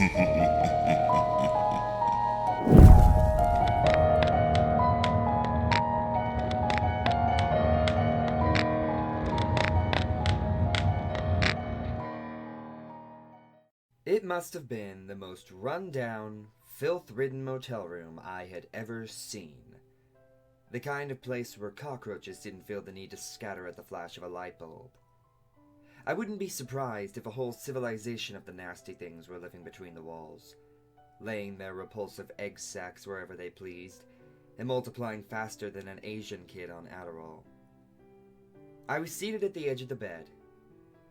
It must have been the most run-down, filth-ridden motel room I had ever seen. The kind of place where cockroaches didn't feel the need to scatter at the flash of a light bulb. I wouldn't be surprised if a whole civilization of the nasty things were living between the walls, laying their repulsive egg sacs wherever they pleased, and multiplying faster than an Asian kid on Adderall. I was seated at the edge of the bed,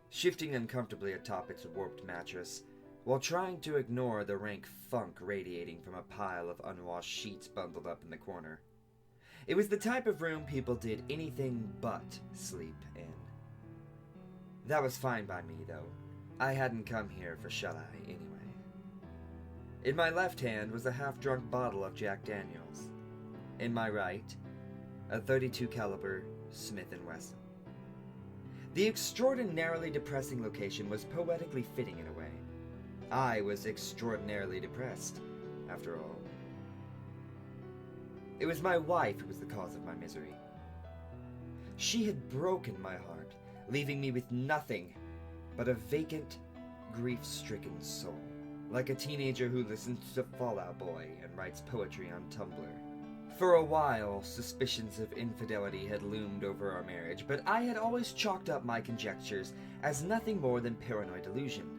shifting uncomfortably atop its warped mattress, while trying to ignore the rank funk radiating from a pile of unwashed sheets bundled up in the corner. It was the type of room people did anything but sleep in. That was fine by me, though. I hadn't come here for shut-eye anyway. In my left hand was a half-drunk bottle of Jack Daniels. In my right, a .32 caliber Smith & Wesson. The extraordinarily depressing location was poetically fitting in a way. I was extraordinarily depressed, after all. It was my wife who was the cause of my misery. She had broken my heart, leaving me with nothing but a vacant, grief-stricken soul, like a teenager who listens to Fall Out Boy and writes poetry on Tumblr. For a while, suspicions of infidelity had loomed over our marriage, but I had always chalked up my conjectures as nothing more than paranoid delusion.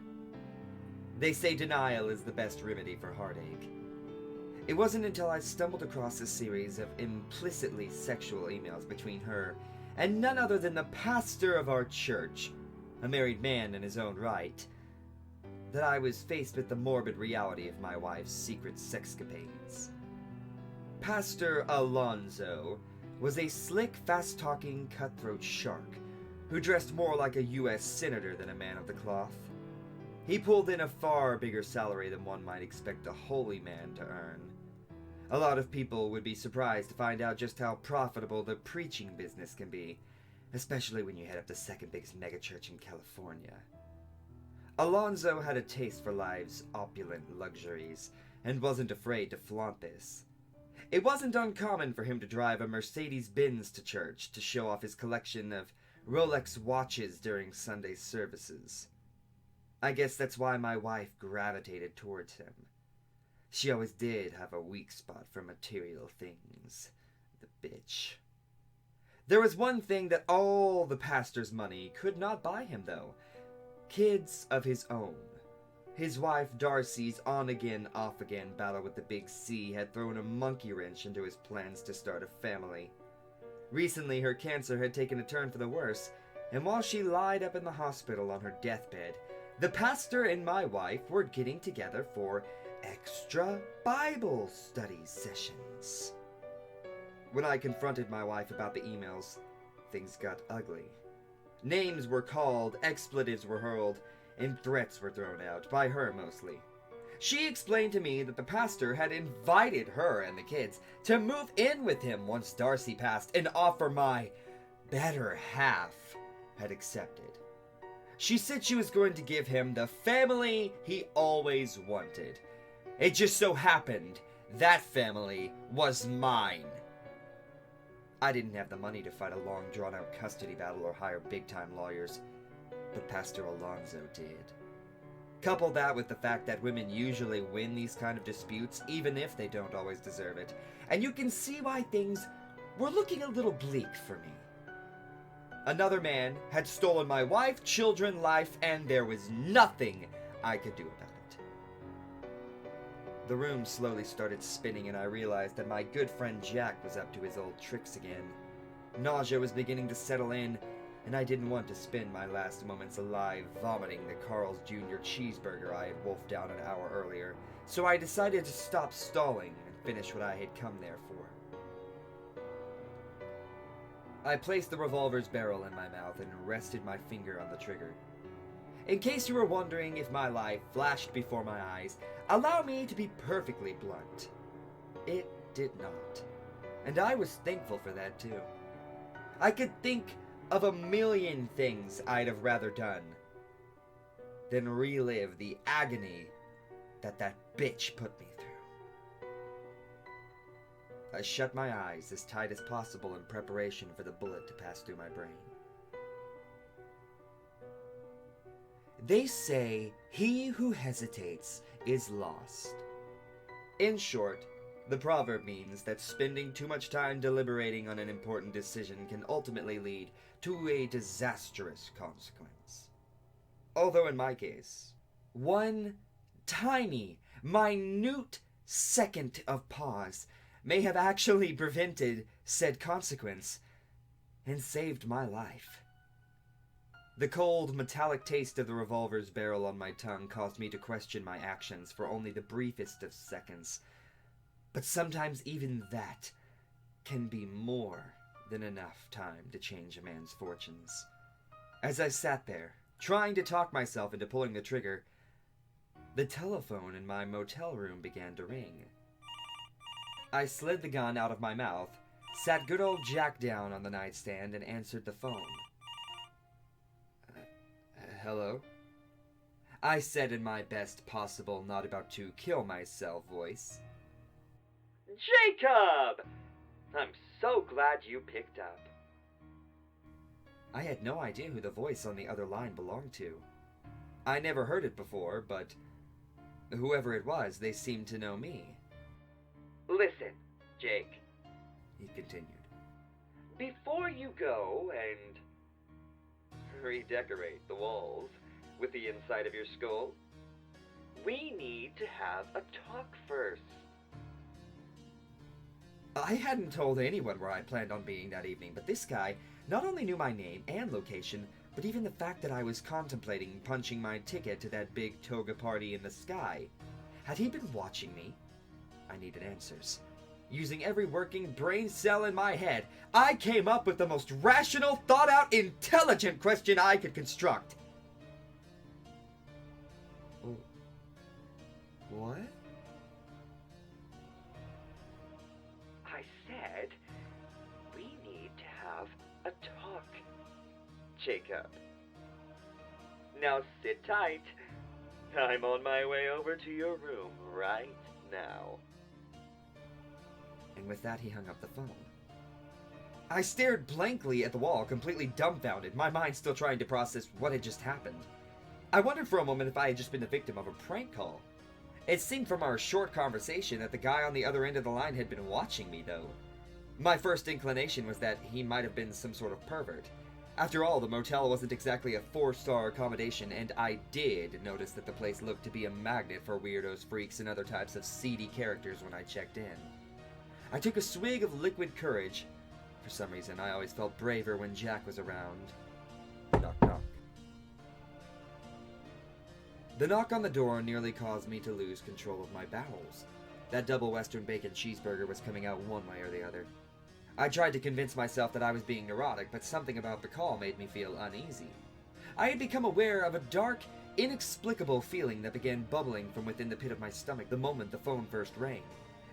They say denial is the best remedy for heartache. It wasn't until I stumbled across a series of implicitly sexual emails between her and none other than the pastor of our church, a married man in his own right, that I was faced with the morbid reality of my wife's secret sexcapades. Pastor Alonzo was a slick, fast-talking, cutthroat shark who dressed more like a U.S. senator than a man of the cloth. He pulled in a far bigger salary than one might expect a holy man to earn. A lot of people would be surprised to find out just how profitable the preaching business can be, especially when you head up the second biggest megachurch in California. Alonzo had a taste for life's opulent luxuries and wasn't afraid to flaunt this. It wasn't uncommon for him to drive a Mercedes-Benz to church to show off his collection of Rolex watches during Sunday services. I guess that's why my wife gravitated towards him. She always did have a weak spot for material things. The bitch. There was one thing that all the pastor's money could not buy him, though. Kids of his own. His wife Darcy's on-again, off-again battle with the big C had thrown a monkey wrench into his plans to start a family. Recently, her cancer had taken a turn for the worse, and while she lied up in the hospital on her deathbed, the pastor and my wife were getting together for extra Bible study sessions. When I confronted my wife about the emails, things got ugly. Names were called, expletives were hurled, and threats were thrown out, by her mostly. She explained to me that the pastor had invited her and the kids to move in with him once Darcy passed, an offer my better half had accepted. She said she was going to give him the family he always wanted. It just so happened that family was mine. I didn't have the money to fight a long, drawn-out custody battle or hire big-time lawyers, but Pastor Alonzo did. Couple that with the fact that women usually win these kind of disputes, even if they don't always deserve it, and you can see why things were looking a little bleak for me. Another man had stolen my wife, children, life, and there was nothing I could do about it. The room slowly started spinning, and I realized that my good friend Jack was up to his old tricks again. Nausea was beginning to settle in, and I didn't want to spend my last moments alive vomiting the Carl's Jr. cheeseburger I had wolfed down an hour earlier, so I decided to stop stalling and finish what I had come there for. I placed the revolver's barrel in my mouth and rested my finger on the trigger. In case you were wondering if my life flashed before my eyes, allow me to be perfectly blunt. It did not. And I was thankful for that too. I could think of a million things I'd have rather done than relive the agony that bitch put me through. I shut my eyes as tight as possible in preparation for the bullet to pass through my brain. They say he who hesitates is lost. In short, the proverb means that spending too much time deliberating on an important decision can ultimately lead to a disastrous consequence. Although in my case, one tiny, minute second of pause may have actually prevented said consequence and saved my life. The cold, metallic taste of the revolver's barrel on my tongue caused me to question my actions for only the briefest of seconds. But sometimes even that can be more than enough time to change a man's fortunes. As I sat there, trying to talk myself into pulling the trigger, the telephone in my motel room began to ring. I slid the gun out of my mouth, sat good old Jack down on the nightstand, and answered the phone. Hello? I said in my best possible not about to kill myself voice. Jacob! I'm so glad you picked up. I had no idea who the voice on the other line belonged to. I never heard it before, but whoever it was, they seemed to know me. Listen, Jake, he continued. Before you go and redecorate the walls with the inside of your skull, we need to have a talk first. I hadn't told anyone where I planned on being that evening, but this guy not only knew my name and location, but even the fact that I was contemplating punching my ticket to that big toga party in the sky. Had he been watching me? I needed answers. Using every working brain cell in my head, I came up with the most rational, thought-out, intelligent question I could construct. What? I said, we need to have a talk, Jacob. Now sit tight. I'm on my way over to your room right now. And with that, he hung up the phone. I stared blankly at the wall, completely dumbfounded, my mind still trying to process what had just happened. I wondered for a moment if I had just been the victim of a prank call. It seemed from our short conversation that the guy on the other end of the line had been watching me, though. My first inclination was that he might have been some sort of pervert. After all, the motel wasn't exactly a 4-star accommodation, and I did notice that the place looked to be a magnet for weirdos, freaks, and other types of seedy characters when I checked in. I took a swig of liquid courage. For some reason, I always felt braver when Jack was around. Knock, knock. The knock on the door nearly caused me to lose control of my bowels. That double Western bacon cheeseburger was coming out one way or the other. I tried to convince myself that I was being neurotic, but something about the call made me feel uneasy. I had become aware of a dark, inexplicable feeling that began bubbling from within the pit of my stomach the moment the phone first rang.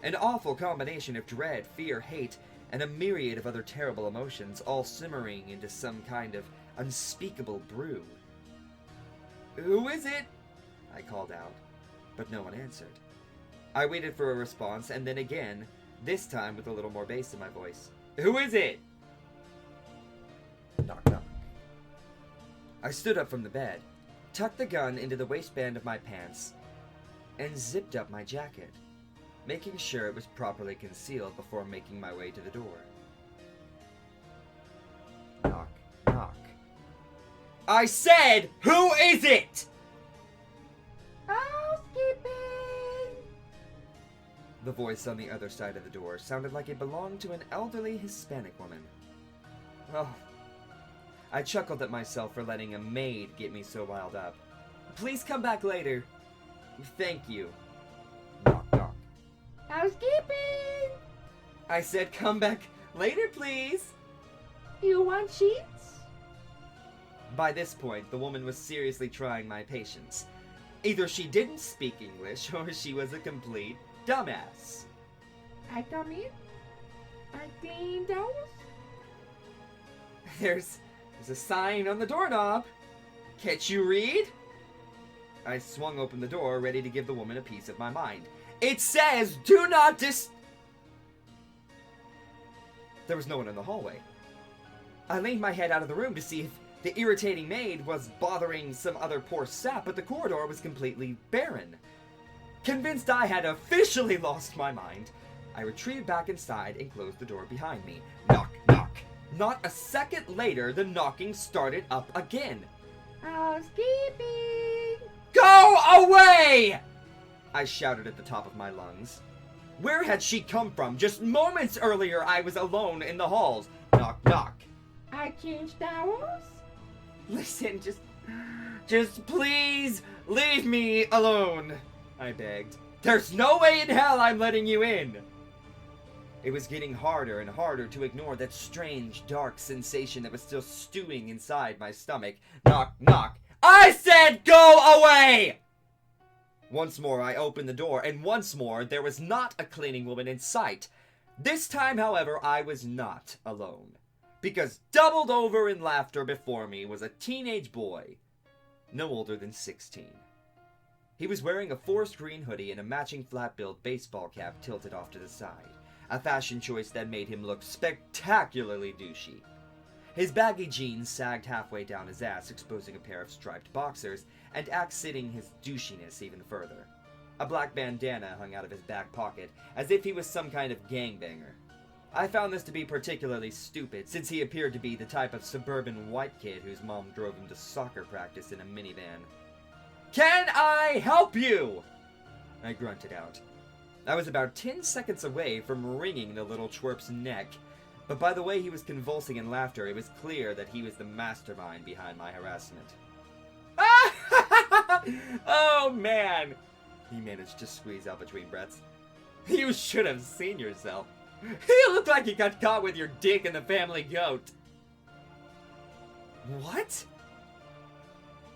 An awful combination of dread, fear, hate, and a myriad of other terrible emotions, all simmering into some kind of unspeakable brew. "Who is it?" I called out, but no one answered. I waited for a response, and then again, this time with a little more bass in my voice. "Who is it?" Knock, knock. I stood up from the bed, tucked the gun into the waistband of my pants, and zipped up my jacket, making sure it was properly concealed before making my way to the door. Knock, knock. I said, who is it? Housekeeping! The voice on the other side of the door sounded like it belonged to an elderly Hispanic woman. Oh, I chuckled at myself for letting a maid get me so riled up. Please come back later. Thank you. Knock, knock. Housekeeping! I said come back later, please. You want sheets? By this point, the woman was seriously trying my patience. Either she didn't speak English, or she was a complete dumbass. I come in? I clean towels? There's a sign on the doorknob. Can't you read? I swung open the door, ready to give the woman a piece of my mind. It says, do not There was no one in the hallway. I leaned my head out of the room to see if the irritating maid was bothering some other poor sap, but the corridor was completely barren. Convinced I had officially lost my mind, I retreated back inside and closed the door behind me. Knock, knock. Not a second later, the knocking started up again. Housekeeping! Go away! I shouted at the top of my lungs. Where had she come from? Just moments earlier, I was alone in the halls. Knock, knock. I changed towels? Listen, just please leave me alone, I begged. There's no way in hell I'm letting you in. It was getting harder and harder to ignore that strange, dark sensation that was still stewing inside my stomach. Knock, knock. I said go away! Once more, I opened the door, and once more, there was not a cleaning woman in sight. This time, however, I was not alone. Because doubled over in laughter before me was a teenage boy, no older than 16. He was wearing a forest green hoodie and a matching flat-billed baseball cap tilted off to the side, a fashion choice that made him look spectacularly douchey. His baggy jeans sagged halfway down his ass, exposing a pair of striped boxers, and accenting his douchiness even further. A black bandana hung out of his back pocket, as if he was some kind of gangbanger. I found this to be particularly stupid, since he appeared to be the type of suburban white kid whose mom drove him to soccer practice in a minivan. Can I help you? I grunted out. I was about 10 seconds away from wringing the little twerp's neck, but by the way he was convulsing in laughter, it was clear that he was the mastermind behind my harassment. Oh, man! He managed to squeeze out between breaths. You should have seen yourself. You look like you got caught with your dick in the family goat. What?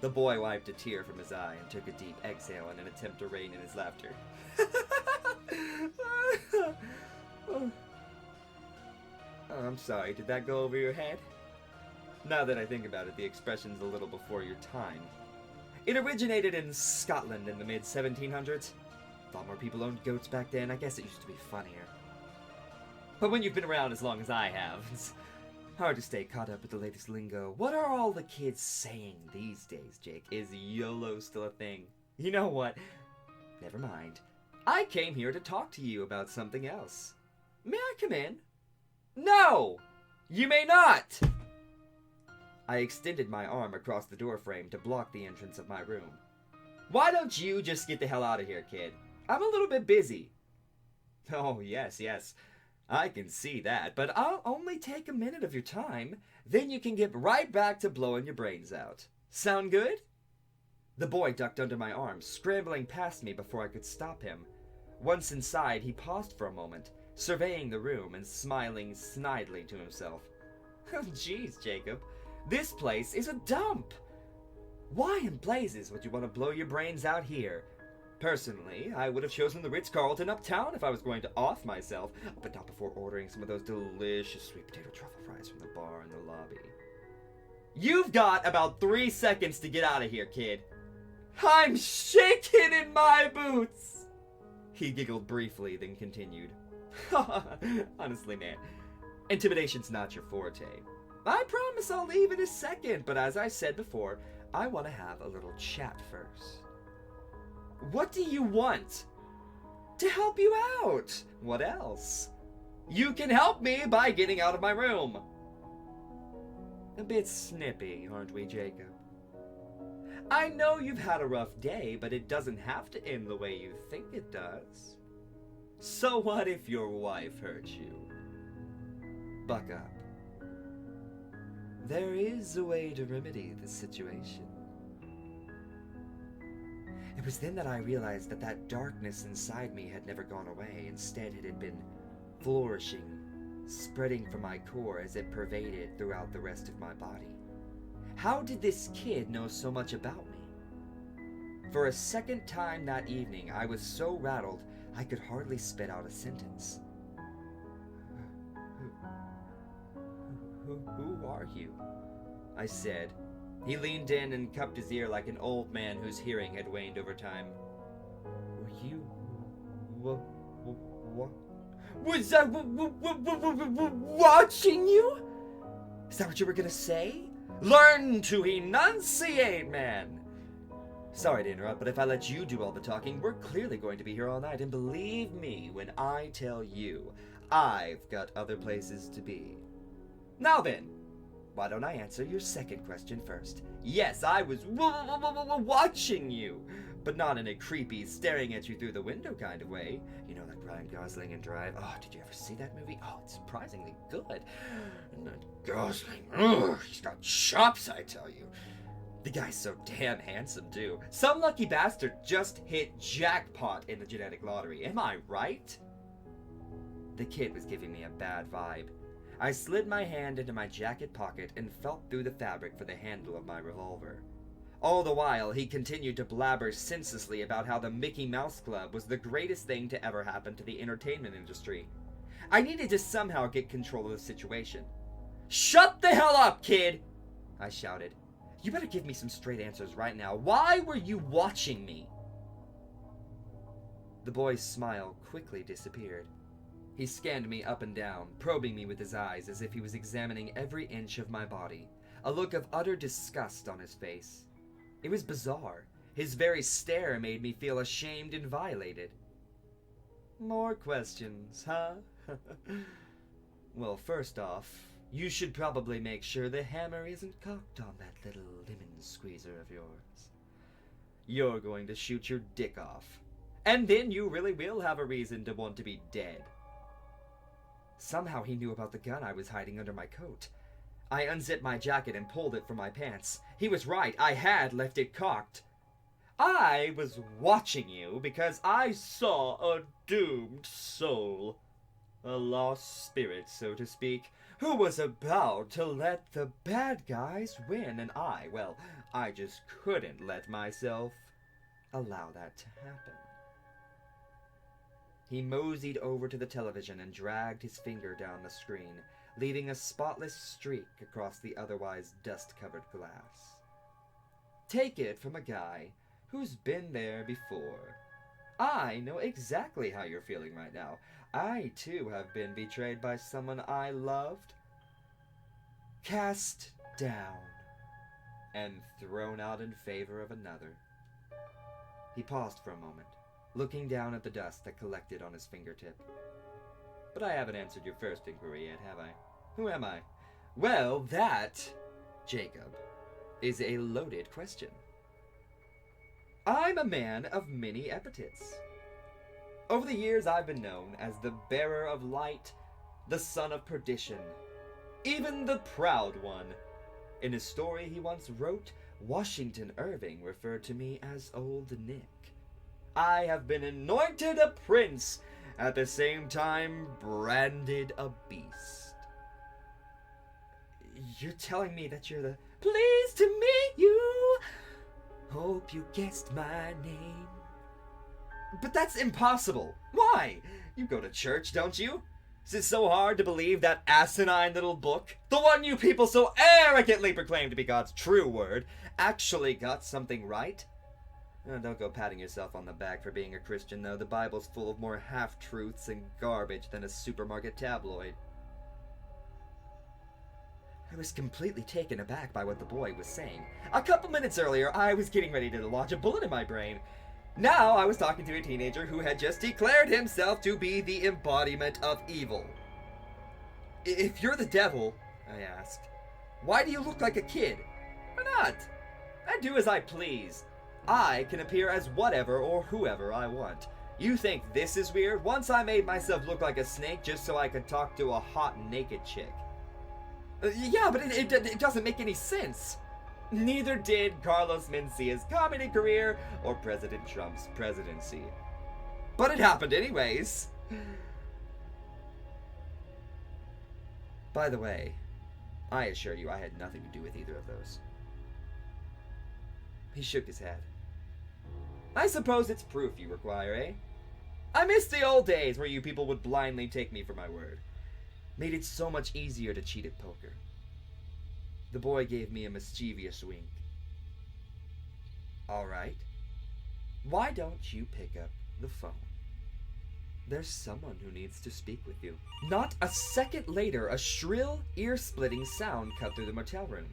The boy wiped a tear from his eye and took a deep exhale in an attempt to rein in his laughter. Oh, I'm sorry, did that go over your head? Now that I think about it, the expression's a little before your time. It originated in Scotland in the mid-1700s. Thought more people owned goats back then. I guess it used to be funnier. But when you've been around as long as I have, it's hard to stay caught up with the latest lingo. What are all the kids saying these days, Jake? Is YOLO still a thing? You know what? Never mind. I came here to talk to you about something else. May I come in? No! You may not! I extended my arm across the doorframe to block the entrance of my room. Why don't you just get the hell out of here, kid? I'm a little bit busy. Oh, yes. I can see that, but I'll only take a minute of your time. Then you can get right back to blowing your brains out. Sound good? The boy ducked under my arm, scrambling past me before I could stop him. Once inside, he paused for a moment, surveying the room and smiling snidely to himself. Oh, jeez, Jacob. This place is a dump. Why in blazes would you want to blow your brains out here? Personally, I would have chosen the Ritz-Carlton uptown if I was going to off myself, but not before ordering some of those delicious sweet potato truffle fries from the bar in the lobby. You've got about 3 seconds to get out of here, kid. I'm shaking in my boots! He giggled briefly, then continued. Honestly, man, intimidation's not your forte. I promise I'll leave in a second, but as I said before, I want to have a little chat first. What do you want? To help you out. What else? You can help me by getting out of my room. A bit snippy, aren't we, Jacob? I know you've had a rough day, but it doesn't have to end the way you think it does. So what if your wife hurt you? Buck up. There is a way to remedy the situation. It was then that I realized that that darkness inside me had never gone away. Instead, it had been flourishing, spreading from my core as it pervaded throughout the rest of my body. How did this kid know so much about me? For a second time that evening, I was so rattled I could hardly spit out a sentence. Who are you? I said, He leaned in and cupped his ear like an old man whose hearing had waned over time. Were you... what? Was I watching you? Is that what you were gonna say? Learn to enunciate, man! Sorry to interrupt, but if I let you do all the talking, we're clearly going to be here all night, and believe me when I tell you, I've got other places to be. Now then, why don't I answer your second question first? Yes, I was watching you, but not in a creepy, staring at you through the window kind of way. You know, like Ryan Gosling in Drive. Oh, did you ever see that movie? Oh, it's surprisingly good. And that Gosling, he's got chops, I tell you. The guy's so damn handsome, too. Some lucky bastard just hit jackpot in the genetic lottery. Am I right? The kid was giving me a bad vibe. I slid my hand into my jacket pocket and felt through the fabric for the handle of my revolver. All the while, he continued to blabber senselessly about how the Mickey Mouse Club was the greatest thing to ever happen to the entertainment industry. I needed to somehow get control of the situation. Shut the hell up, kid! I shouted. You better give me some straight answers right now. Why were you watching me? The boy's smile quickly disappeared. He scanned me up and down, probing me with his eyes as if he was examining every inch of my body, a look of utter disgust on his face. It was bizarre. His very stare made me feel ashamed and violated. More questions, huh? Well, first off, you should probably make sure the hammer isn't cocked on that little lemon squeezer of yours. You're going to shoot your dick off. And then you really will have a reason to want to be dead. Somehow he knew about the gun I was hiding under my coat. I unzipped my jacket and pulled it from my pants. He was right, I had left it cocked. I was watching you because I saw a doomed soul. A lost spirit, so to speak, who was about to let the bad guys win, and I just couldn't let myself allow that to happen. He moseyed over to the television and dragged his finger down the screen, leaving a spotless streak across the otherwise dust-covered glass. Take it from a guy who's been there before. I know exactly how you're feeling right now. I, too, have been betrayed by someone I loved, cast down, and thrown out in favor of another. He paused for a moment, looking down at the dust that collected on his fingertip. But I haven't answered your first inquiry yet, have I? Who am I? Well, that, Jacob, is a loaded question. I'm a man of many epithets. Over the years, I've been known as the bearer of light, the son of perdition, even the proud one. In a story he once wrote, Washington Irving referred to me as Old Nick. I have been anointed a prince, at the same time branded a beast. You're telling me that you're the... Pleased to meet you! Hope you guessed my name. But that's impossible. Why? You go to church, don't you? Is it so hard to believe that asinine little book, the one you people so arrogantly proclaim to be God's true word, actually got something right? Oh, don't go patting yourself on the back for being a Christian, though. The Bible's full of more half-truths and garbage than a supermarket tabloid. I was completely taken aback by what the boy was saying. A couple minutes earlier, I was getting ready to launch a bullet in my brain. Now I was talking to a teenager who had just declared himself to be the embodiment of evil. If you're the devil, I asked, why do you look like a kid? Why not? I do as I please. I can appear as whatever or whoever I want. You think this is weird? Once I made myself look like a snake just so I could talk to a hot naked chick. Yeah, but it doesn't make any sense. Neither did Carlos Mencia's comedy career or President Trump's presidency. But it happened anyways. By the way, I assure you I had nothing to do with either of those. He shook his head. I suppose it's proof you require, eh? I miss the old days where you people would blindly take me for my word. Made it so much easier to cheat at poker. The boy gave me a mischievous wink. All right. Why don't you pick up the phone? There's someone who needs to speak with you. Not a second later, a shrill, ear-splitting sound cut through the motel room.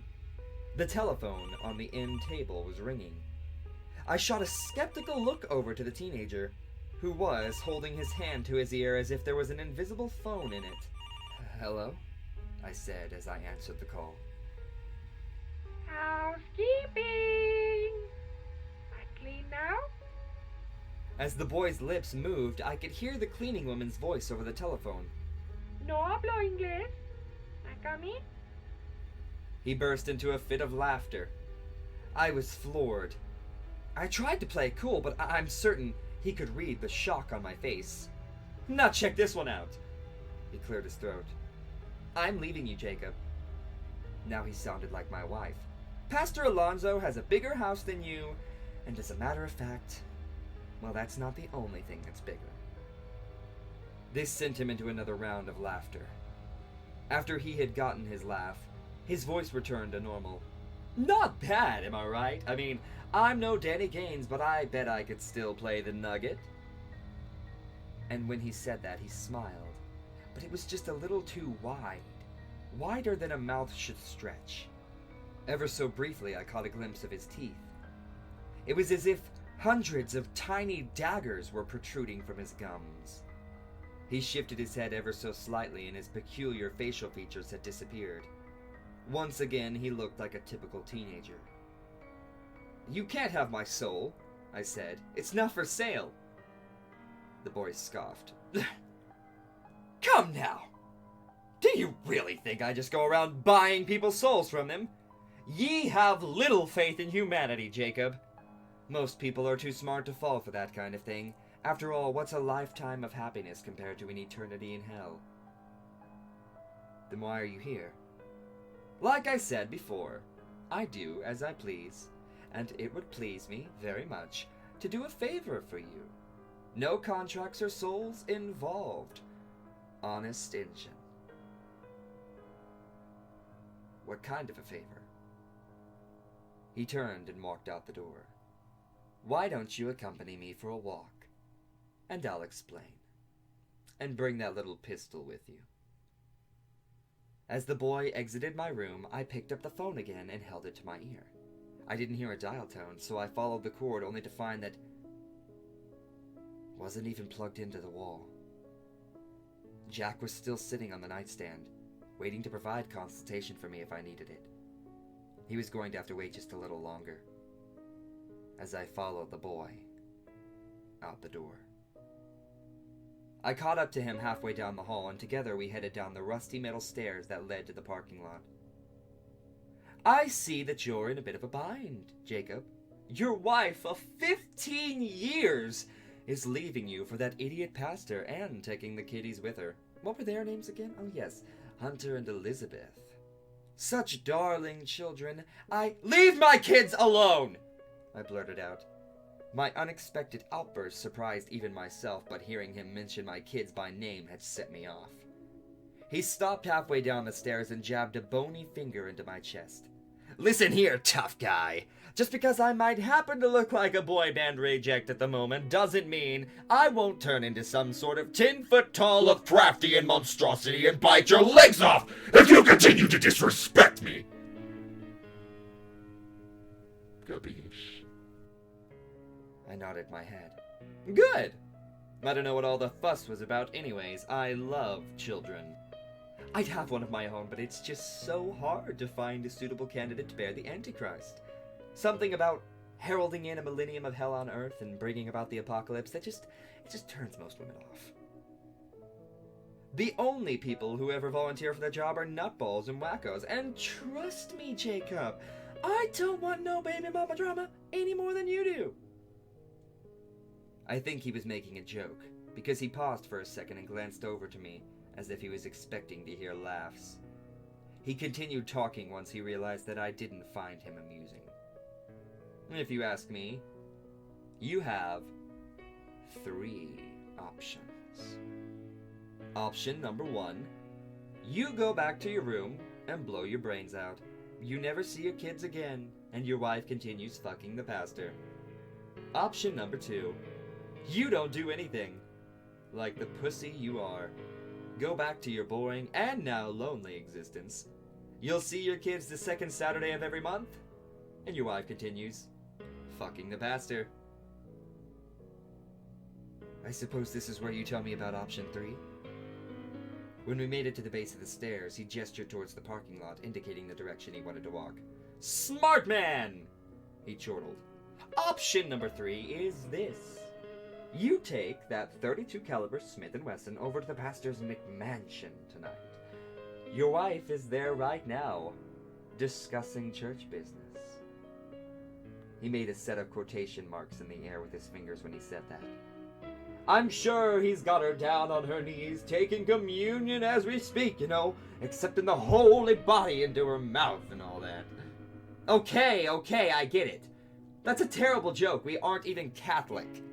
The telephone on the end table was ringing. I shot a skeptical look over to the teenager, who was holding his hand to his ear as if there was an invisible phone in it. Hello? I said as I answered the call. Housekeeping. I clean now? As the boy's lips moved, I could hear the cleaning woman's voice over the telephone. No hablo inglés. I come in? He burst into a fit of laughter. I was floored. I tried to play cool, but I'm certain he could read the shock on my face. Now check this one out. He cleared his throat. I'm leaving you, Jacob. Now he sounded like my wife. Pastor Alonso has a bigger house than you, and as a matter of fact, well, that's not the only thing that's bigger. This sent him into another round of laughter. After he had gotten his laugh, his voice returned to normal. Not bad, am I right? I mean, I'm no Danny Gaines, but I bet I could still play the nugget. And when he said that, he smiled, but it was just a little too wide. Wider than a mouth should stretch. Ever so briefly, I caught a glimpse of his teeth. It was as if hundreds of tiny daggers were protruding from his gums. He shifted his head ever so slightly, and his peculiar facial features had disappeared. Once again, he looked like a typical teenager. You can't have my soul, I said. It's not for sale. The boy scoffed. Come now! Do you really think I just go around buying people's souls from them? Ye have little faith in humanity, Jacob. Most people are too smart to fall for that kind of thing. After all, what's a lifetime of happiness compared to an eternity in hell? Then why are you here? Like I said before, I do as I please, and it would please me very much to do a favor for you. No contracts or souls involved. Honest Injun. What kind of a favor? He turned and walked out the door. Why don't you accompany me for a walk? And I'll explain. And bring that little pistol with you. As the boy exited my room, I picked up the phone again and held it to my ear. I didn't hear a dial tone, so I followed the cord only to find that it wasn't even plugged into the wall. Jack was still sitting on the nightstand, waiting to provide consultation for me if I needed it. He was going to have to wait just a little longer. As I followed the boy out the door. I caught up to him halfway down the hall, and together we headed down the rusty metal stairs that led to the parking lot. I see that you're in a bit of a bind, Jacob. Your wife of 15 years is leaving you for that idiot pastor and taking the kiddies with her. What were their names again? Oh yes, Hunter and Elizabeth. Such darling children. Leave my kids alone! I blurted out. My unexpected outburst surprised even myself, but hearing him mention my kids by name had set me off. He stopped halfway down the stairs and jabbed a bony finger into my chest. Listen here, tough guy. Just because I might happen to look like a boy band reject at the moment doesn't mean I won't turn into some sort of 10-foot-tall Lovecraftian monstrosity and bite your legs off if you continue to disrespect me. Capiche? I nodded my head. Good! I don't know what all the fuss was about anyways. I love children. I'd have one of my own, but it's just so hard to find a suitable candidate to bear the Antichrist. Something about heralding in a millennium of hell on earth and bringing about the apocalypse it just turns most women off. The only people who ever volunteer for the job are nutballs and wackos, and trust me, Jacob, I don't want no baby mama drama any more than you do. I think he was making a joke, because he paused for a second and glanced over to me, as if he was expecting to hear laughs. He continued talking once he realized that I didn't find him amusing. If you ask me, you have 3 options. Option number 1, you go back to your room and blow your brains out. You never see your kids again. and your wife continues fucking the pastor. Option number 2. You don't do anything. Like the pussy you are. Go back to your boring and now lonely existence. You'll see your kids the second Saturday of every month, and your wife continues fucking the pastor. I suppose this is where you tell me about option 3? When we made it to the base of the stairs, he gestured towards the parking lot, indicating the direction he wanted to walk. Smart man! He chortled. Option number 3 is this. You take that .32 caliber Smith & Wesson over to the pastor's McMansion tonight. Your wife is there right now, discussing church business. He made a set of quotation marks in the air with his fingers when he said that. I'm sure he's got her down on her knees, taking communion as we speak, accepting the holy body into her mouth and all that. Okay, I get it. That's a terrible joke. We aren't even Catholic.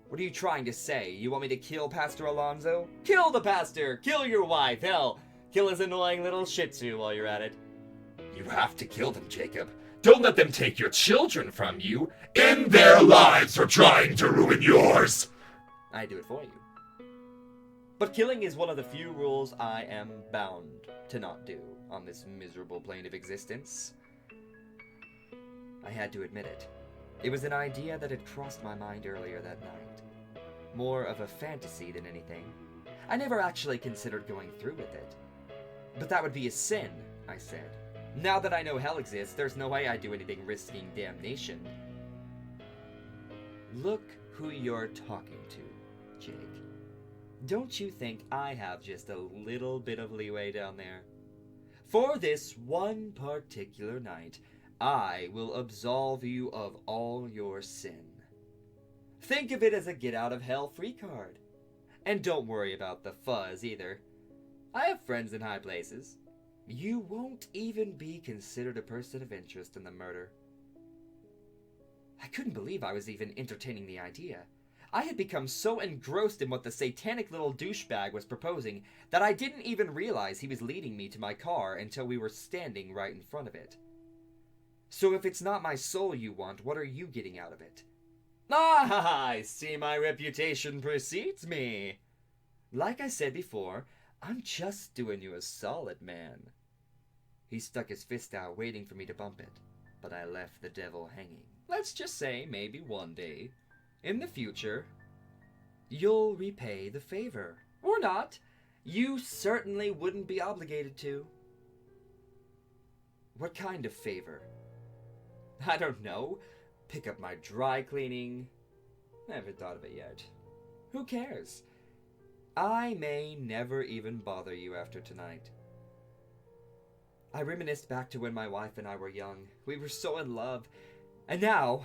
What are you trying to say? You want me to kill Pastor Alonso? Kill the pastor! Kill your wife! Hell, kill his annoying little shih tzu while you're at it. You have to kill them, Jacob. Don't let them take your children from you. End their lives for trying to ruin yours. I do it for you. But killing is one of the few rules I am bound to not do on this miserable plane of existence. I had to admit it. It was an idea that had crossed my mind earlier that night. More of a fantasy than anything. I never actually considered going through with it. But that would be a sin, I said. Now that I know hell exists, there's no way I'd do anything risking damnation. Look who you're talking to, Jake. Don't you think I have just a little bit of leeway down there? For this one particular night, I will absolve you of all your sin. Think of it as a get-out-of-hell-free card. And don't worry about the fuzz either. I have friends in high places. You won't even be considered a person of interest in the murder. I couldn't believe I was even entertaining the idea. I had become so engrossed in what the satanic little douchebag was proposing that I didn't even realize he was leading me to my car until we were standing right in front of it. So if it's not my soul you want, what are you getting out of it? Ah, I see my reputation precedes me. Like I said before, I'm just doing you a solid, man. He stuck his fist out, waiting for me to bump it, but I left the devil hanging. Let's just say maybe one day, in the future, you'll repay the favor. Or not. You certainly wouldn't be obligated to. What kind of favor? I don't know. Pick up my dry cleaning. I haven't thought of it yet. Who cares? I may never even bother you after tonight. I reminisced back to when my wife and I were young. We were so in love. And now,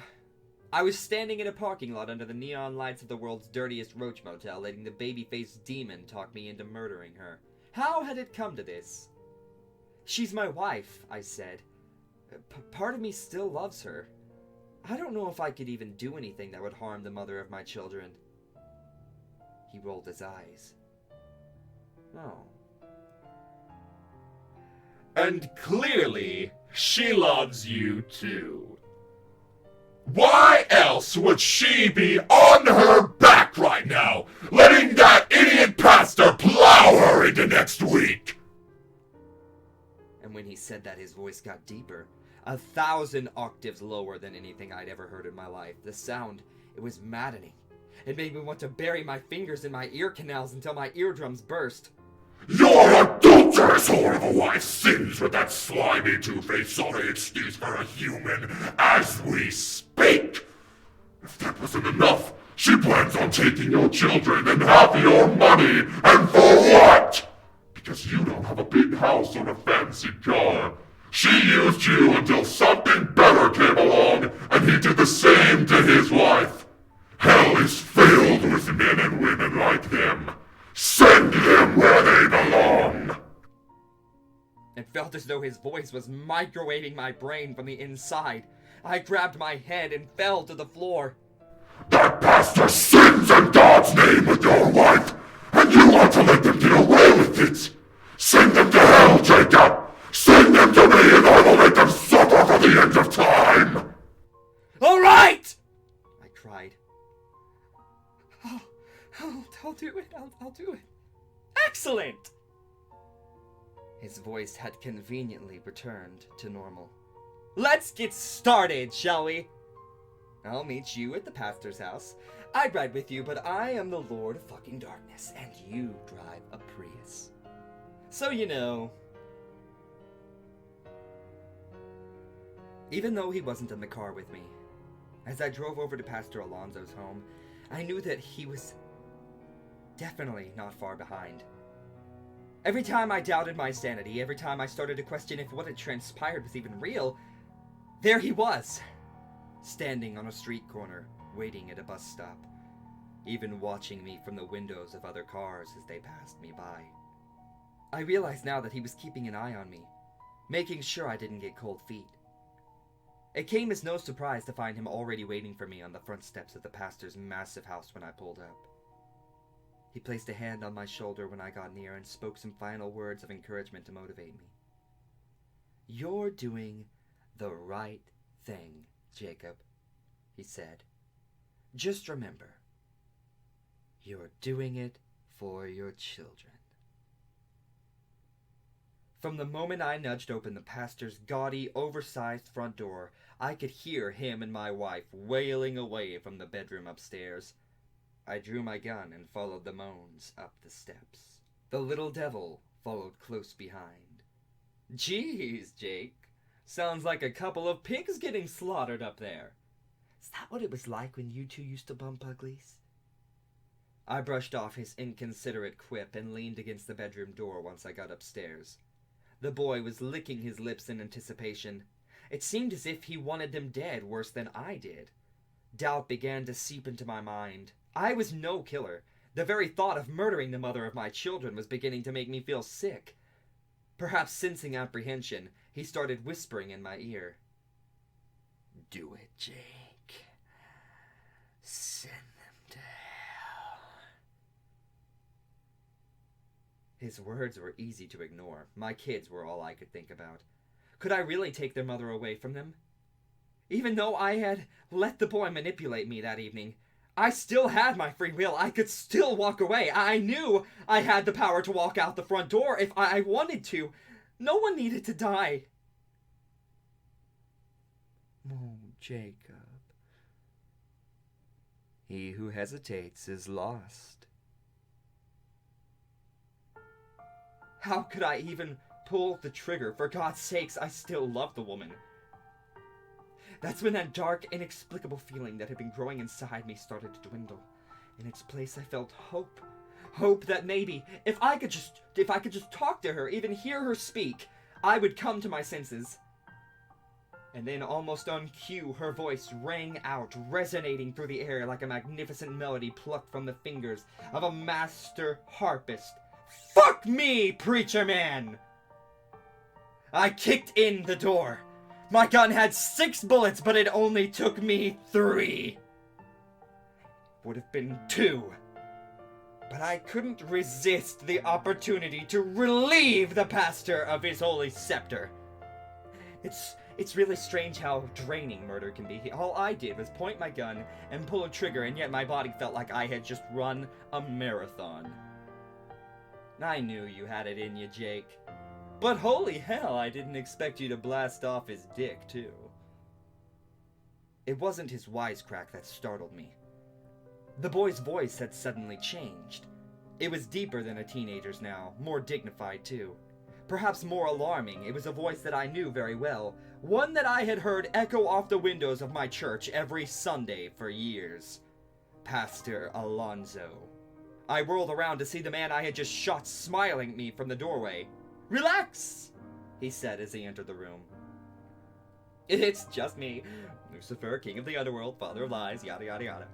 I was standing in a parking lot under the neon lights of the world's dirtiest roach motel, letting the baby-faced demon talk me into murdering her. How had it come to this? She's my wife, I said. Part of me still loves her. I don't know if I could even do anything that would harm the mother of my children. He rolled his eyes. Oh. And clearly, she loves you too. Why else would she be on her back right now, letting that idiot pastor plow her into next week? And when he said that, his voice got deeper, 1,000 octaves lower than anything I'd ever heard in my life. The sound, it was maddening. It made me want to bury my fingers in my ear canals until my eardrums burst. Your adulterous whore of a wife sins with that slimy two-faced sorry excuse for a human as we speak. If that wasn't enough, she plans on taking your children and half your money, and for what? Because you don't have a big house or a fancy car. She used you until something better came along, and he did the same to his wife. Hell is filled with men and women like them. Send them where they belong! It felt as though his voice was microwaving my brain from the inside. I grabbed my head and fell to the floor. That pastor sins in God's name with your wife, and you want to let them get away with it! Send them to hell, Jacob! Send them to me and I will make them suffer for Oh, I'll do it. I'll do it. Excellent! His voice had conveniently returned to normal. Let's get started, shall we? I'll meet you at the pastor's house. I'd ride with you, but I am the Lord of fucking Darkness, and you drive a Prius. So you know. Even though he wasn't in the car with me, as I drove over to Pastor Alonso's home, I knew that he was definitely not far behind. Every time I doubted my sanity, every time I started to question if what had transpired was even real, there he was, standing on a street corner, waiting at a bus stop, even watching me from the windows of other cars as they passed me by. I realize now that he was keeping an eye on me, making sure I didn't get cold feet. It came as no surprise to find him already waiting for me on the front steps of the pastor's massive house when I pulled up. He placed a hand on my shoulder when I got near and spoke some final words of encouragement to motivate me. "You're doing the right thing, Jacob," he said. "Just remember, you're doing it for your children." From the moment I nudged open the pastor's gaudy, oversized front door, I could hear him and my wife wailing away from the bedroom upstairs. I drew my gun and followed the moans up the steps. The little devil followed close behind. "Geez, Jake, sounds like a couple of pigs getting slaughtered up there. Is that what it was like when you two used to bump uglies?" I brushed off his inconsiderate quip and leaned against the bedroom door once I got upstairs. The boy was licking his lips in anticipation. It seemed as if he wanted them dead worse than I did. Doubt began to seep into my mind. I was no killer. The very thought of murdering the mother of my children was beginning to make me feel sick. Perhaps sensing apprehension, he started whispering in my ear. "Do it, Jake. Send them to hell." His words were easy to ignore. My kids were all I could think about. Could I really take their mother away from them? Even though I had let the boy manipulate me that evening, I still had my free will. I could still walk away. I knew I had the power to walk out the front door if I wanted to. No one needed to die. "Oh, Jacob. He who hesitates is lost." How could I even pull the trigger? For God's sakes, I still loved the woman. That's when that dark, inexplicable feeling that had been growing inside me started to dwindle. In its place, I felt hope. Hope that maybe, if I could just talk to her, even hear her speak, I would come to my senses. And then, almost on cue, her voice rang out, resonating through the air like a magnificent melody plucked from the fingers of a master harpist. "Fuck me, preacher man!" I kicked in the door. My gun had 6 bullets, but it only took me 3. Would have been 2. But I couldn't resist the opportunity to relieve the pastor of his holy scepter. It's really strange how draining murder can be. All I did was point my gun and pull a trigger, and yet my body felt like I had just run a marathon. I knew you had it in you, Jake. But holy hell, I didn't expect you to blast off his dick, too. It wasn't his wisecrack that startled me. The boy's voice had suddenly changed. It was deeper than a teenager's now, more dignified, too. Perhaps more alarming, it was a voice that I knew very well, one that I had heard echo off the windows of my church every Sunday for years. Pastor Alonso. I whirled around to see the man I had just shot smiling at me from the doorway. "Relax," he said as he entered the room. "It's just me, Lucifer, king of the underworld, father of lies, yada yada yada."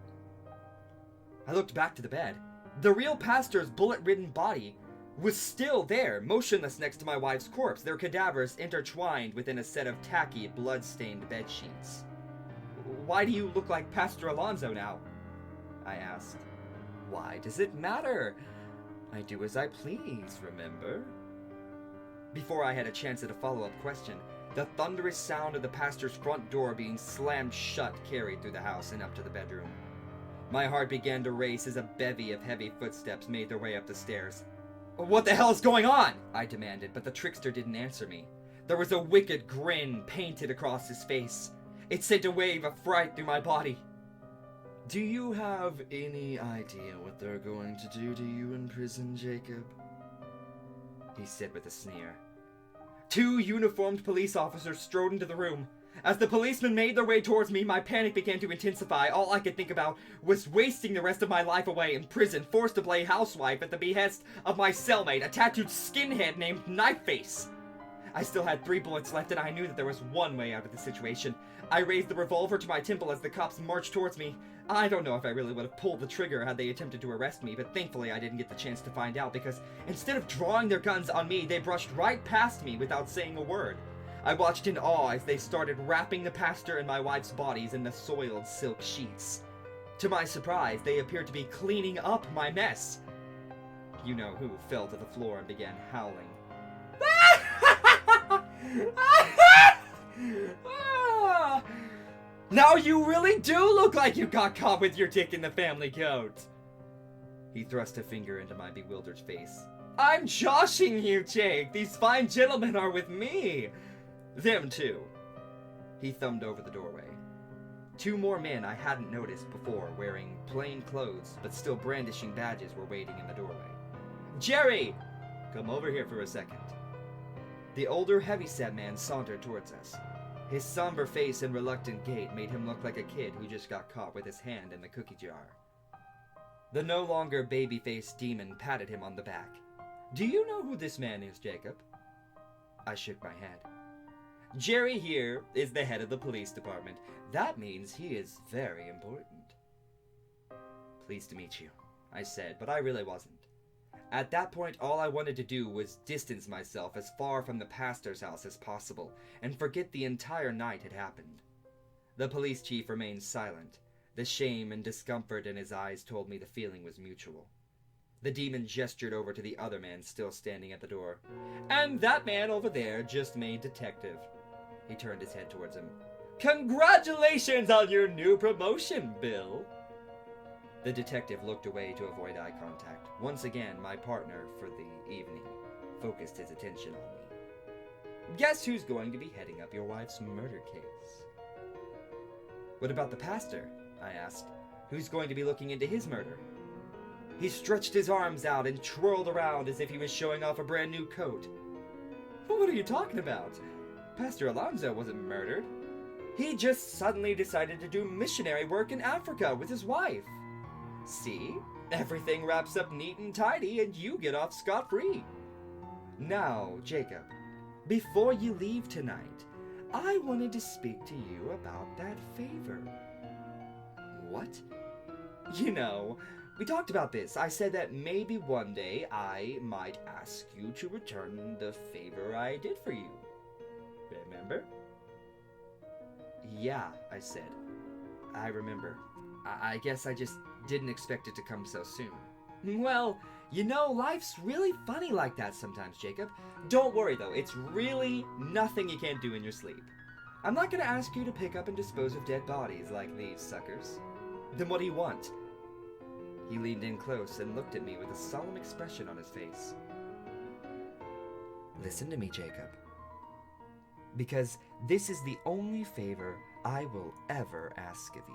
I looked back to the bed. The real pastor's bullet-ridden body was still there, motionless next to my wife's corpse, their cadavers intertwined within a set of tacky, blood-stained bedsheets. "Why do you look like Pastor Alonso now?" I asked. "Why does it matter? I do as I please, remember?" Before I had a chance at a follow-up question, the thunderous sound of the pastor's front door being slammed shut carried through the house and up to the bedroom. My heart began to race as a bevy of heavy footsteps made their way up the stairs. "What the hell is going on?" I demanded, but the trickster didn't answer me. There was a wicked grin painted across his face. It sent a wave of fright through my body. "Do you have any idea what they're going to do to you in prison, Jacob?" he said with a sneer. 2 uniformed police officers strode into the room. As the policemen made their way towards me, my panic began to intensify. All I could think about was wasting the rest of my life away in prison, forced to play housewife at the behest of my cellmate, a tattooed skinhead named Knifeface. I still had 3 bullets left, and I knew that there was one way out of the situation. I raised the revolver to my temple as the cops marched towards me. I don't know if I really would have pulled the trigger had they attempted to arrest me, but thankfully I didn't get the chance to find out, because instead of drawing their guns on me, they brushed right past me without saying a word. I watched in awe as they started wrapping the pastor and my wife's bodies in the soiled silk sheets. To my surprise, they appeared to be cleaning up my mess. You-know-who fell to the floor and began howling. "Now you really do look like you got caught with your dick in the family coat." He thrust a finger into my bewildered face. "I'm joshing you, Jake. These fine gentlemen are with me. Them too." He thumbed over the doorway. 2 more men I hadn't noticed before, wearing plain clothes but still brandishing badges, were waiting in the doorway. "Jerry! Come over here for a second." The older, heavyset man sauntered towards us. His somber face and reluctant gait made him look like a kid who just got caught with his hand in the cookie jar. The no longer baby-faced demon patted him on the back. "Do you know who this man is, Jacob?" I shook my head. "Jerry here is the head of the police department. That means he is very important." "Pleased to meet you," I said, but I really wasn't. At that point, all I wanted to do was distance myself as far from the pastor's house as possible, and forget the entire night had happened. The police chief remained silent. The shame and discomfort in his eyes told me the feeling was mutual. The demon gestured over to the other man still standing at the door. "And that man over there just made detective." He turned his head towards him. "Congratulations on your new promotion, Bill." The detective looked away to avoid eye contact. Once again, my partner for the evening focused his attention on me. "Guess who's going to be heading up your wife's murder case?" "What about the pastor?" I asked. "Who's going to be looking into his murder?" He stretched his arms out and twirled around as if he was showing off a brand new coat. "What are you talking about? Pastor Alonso wasn't murdered. He just suddenly decided to do missionary work in Africa with his wife. See? Everything wraps up neat and tidy and you get off scot-free. Now, Jacob, before you leave tonight, I wanted to speak to you about that favor." "What?" "You know, we talked about this. I said that maybe one day I might ask you to return the favor I did for you. Remember?" "Yeah," I said. "I remember. I guess I just didn't expect it to come so soon." "Well, you know, life's really funny like that sometimes, Jacob. Don't worry, though. It's really nothing you can't do in your sleep. I'm not going to ask you to pick up and dispose of dead bodies like these suckers. Then what do you want?" He leaned in close and looked at me with a solemn expression on his face. "Listen to me, Jacob. Because this is the only favor I will ever ask of you.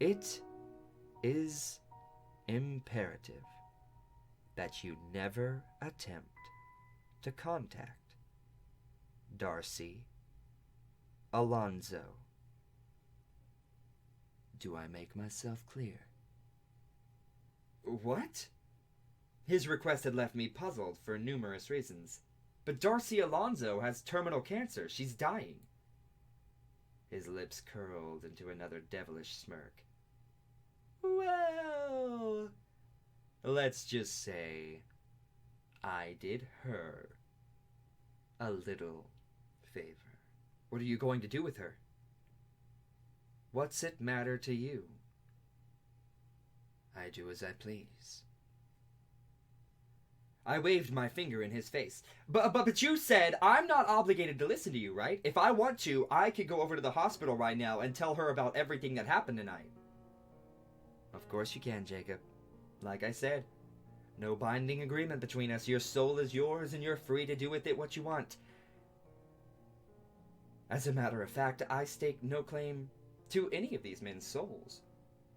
It is imperative that you never attempt to contact Darcy Alonso. Do I make myself clear?" "What?" His request had left me puzzled for numerous reasons. "But Darcy Alonso has terminal cancer. She's dying." His lips curled into another devilish smirk. "Well, let's just say I did her a little favor." "What are you going to do with her?" "What's it matter to you?" "I do as I please." I waved my finger in his face. But you said I'm not obligated to listen to you, right? If I want to, I could go over to the hospital right now and tell her about everything that happened tonight." Of course you can, Jacob. Like I said, no binding agreement between us. Your soul is yours, and you're free to do with it what you want. As a matter of fact, I stake no claim to any of these men's souls.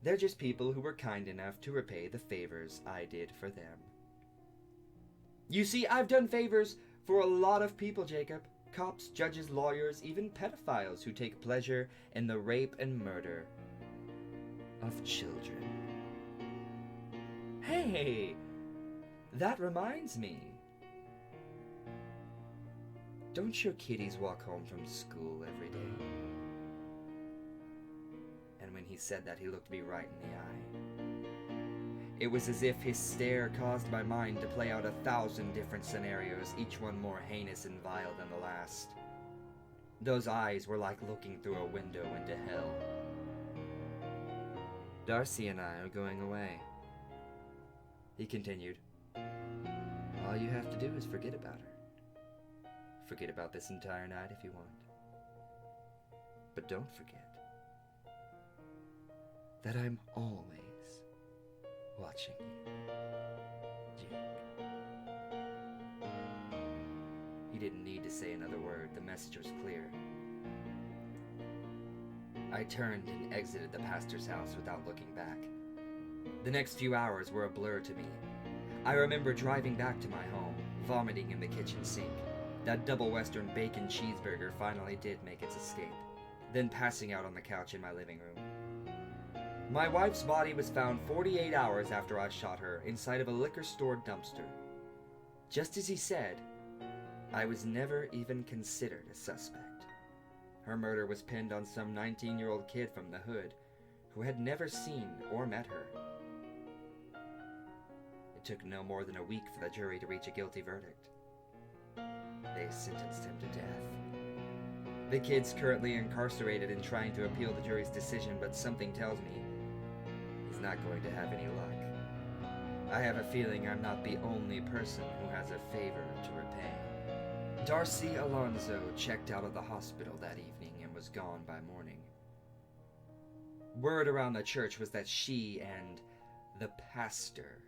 They're just people who were kind enough to repay the favors I did for them. You see, I've done favors for a lot of people, Jacob. Cops, judges, lawyers, even pedophiles who take pleasure in the rape and murder of children. Hey, that reminds me. Don't your kiddies walk home from school every day? And when he said that, he looked me right in the eye. It was as if his stare caused my mind to play out 1,000 different scenarios, each one more heinous and vile than the last. Those eyes were like looking through a window into hell. Darcy and I are going away, he continued. All you have to do is forget about her. Forget about this entire night if you want. But don't forget that I'm always watching you, Jake. He didn't need to say another word. The message was clear. I turned and exited the pastor's house without looking back. The next few hours were a blur to me. I remember driving back to my home, vomiting in the kitchen sink. That double Western bacon cheeseburger finally did make its escape, then passing out on the couch in my living room. My wife's body was found 48 hours after I shot her inside of a liquor store dumpster. Just as he said, I was never even considered a suspect. Her murder was pinned on some 19-year-old kid from the hood who had never seen or met her. It took no more than a week for the jury to reach a guilty verdict. They sentenced him to death. The kid's currently incarcerated and trying to appeal the jury's decision, but something tells me he's not going to have any luck. I have a feeling I'm not the only person who has a favor to repay. Darcy Alonzo checked out of the hospital that evening and was gone by morning. Word around the church was that she and the pastor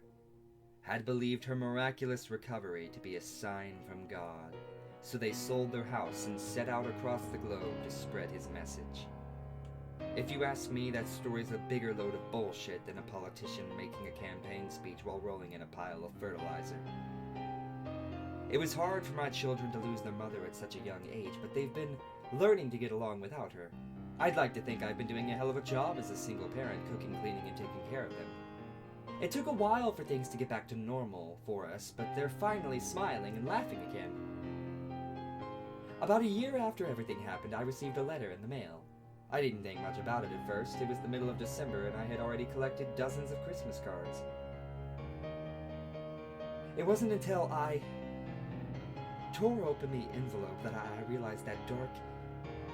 had believed her miraculous recovery to be a sign from God, so they sold their house and set out across the globe to spread his message. If you ask me, that story's a bigger load of bullshit than a politician making a campaign speech while rolling in a pile of fertilizer. It was hard for my children to lose their mother at such a young age, but they've been learning to get along without her. I'd like to think I've been doing a hell of a job as a single parent, cooking, cleaning, and taking care of them. It took a while for things to get back to normal for us, but they're finally smiling and laughing again. About a year after everything happened, I received a letter in the mail. I didn't think much about it at first. It was the middle of December, and I had already collected dozens of Christmas cards. It wasn't until I tore open the envelope that I realized that dark,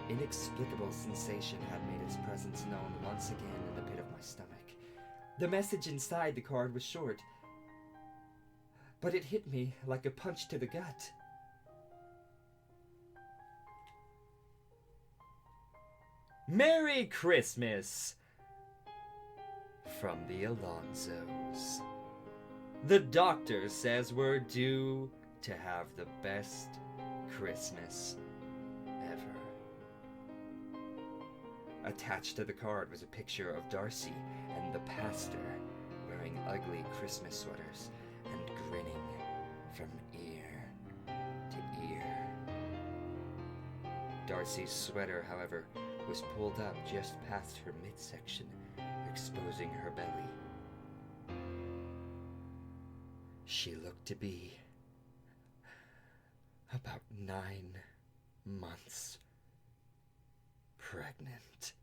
inexplicable sensation had made its presence known once again in the pit of my stomach. The message inside the card was short, but it hit me like a punch to the gut. Merry Christmas! From the Alonzos. The doctor says we're due to have the best Christmas ever. Attached to the card was a picture of Darcy and the pastor wearing ugly Christmas sweaters and grinning from ear to ear. Darcy's sweater, however, was pulled up just past her midsection, exposing her belly. She looked to be about 9 months pregnant.